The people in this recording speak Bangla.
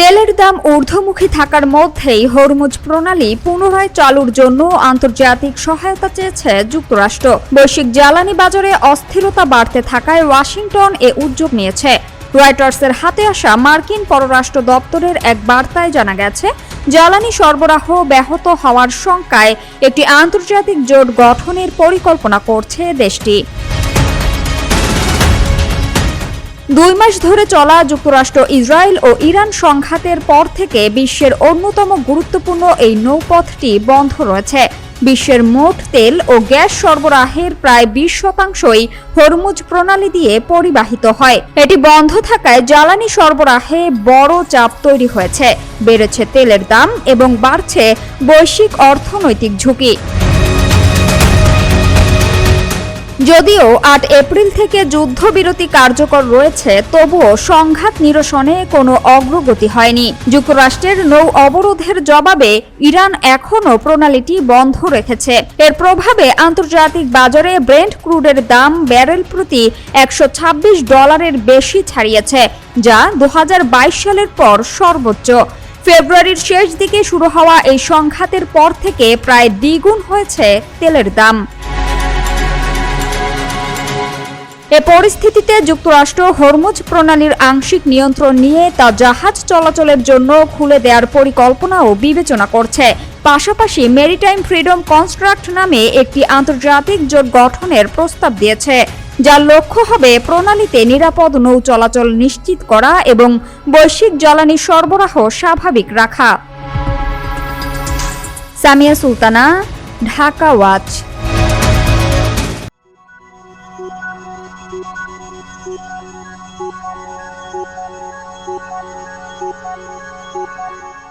তেলের দাম ঊর্ধ্বমুখী থাকার মধ্যেই হরমুজ প্রণালী পুনরায় চালুর জন্য আন্তর্জাতিক সহায়তা চেয়েছে যুক্তরাষ্ট্র। বৈশ্বিক জ্বালানি বাজারে অস্থিরতা বাড়তে থাকায় ওয়াশিংটন এ উদ্যোগ নিয়েছে। রয়টার্সের হাতে আসা মার্কিন পররাষ্ট্র দপ্তরের এক বার্তায় জানা গেছে, জ্বালানি সরবরাহ ব্যাহত হওয়ার শঙ্কায় একটি আন্তর্জাতিক জোট গঠনের পরিকল্পনা করছে দেশটি। 2 মাস ধরে চলা যুক্তরাষ্ট্র, ইসরায়েল ও ইরান সংঘাতের পর থেকে বিশ্বের অন্যতম গুরুত্বপূর্ণ এই নৌপথটি বন্ধ রয়েছে। বিশ্বের মোট তেল ও গ্যাস সরবরাহের প্রায় 20% হরমুজ প্রণালী দিয়ে পরিবাহিত হয়। এটি বন্ধ থাকায় জ্বালানি সরবরাহে বড় চাপ তৈরি হয়েছে, বেড়েছে তেলের দাম এবং বাড়ছে বৈশ্বিক অর্থনৈতিক ঝুঁকি। যদিও 8 এপ্রিল থেকে যুদ্ধবিরতি কার্যকর রয়েছে, তবুও সংঘাত নিরসনে কোনো অগ্রগতি হয়নি। যুক্তরাষ্ট্রের নৌ অবরোধের জবাবে ইরান এখনও প্রণালীটি বন্ধ রেখেছে। এর প্রভাবে আন্তর্জাতিক বাজারে ব্রেন্ট ক্রুডের দাম ব্যারেল প্রতি $126 বেশি ছাড়িয়েছে, যা 2022 সালের পর সর্বোচ্চ। ফেব্রুয়ারির শেষ দিকে শুরু হওয়া এই সংঘাতের পর থেকে প্রায় দ্বিগুণ হয়েছে তেলের দাম। এ পরিস্থিতিতে যুক্তরাষ্ট্র হরমুজ প্রণালীর আংশিক নিয়ন্ত্রণ নিয়ে তা জাহাজ চলাচলের জন্য খুলে দেওয়ার পরিকল্পনাও বিবেচনা করছে। পাশাপাশি মেরিটাইম ফ্রিডম কনস্ট্রাক্ট নামে একটি আন্তর্জাতিক জোট গঠনের প্রস্তাব দিয়েছে, যার লক্ষ্য হবে প্রণালীতে নিরাপদ নৌ চলাচল নিশ্চিত করা এবং বৈশ্বিক জ্বালানি সরবরাহ স্বাভাবিক রাখা। Samia Sultana, Dhaka watch. Thank you.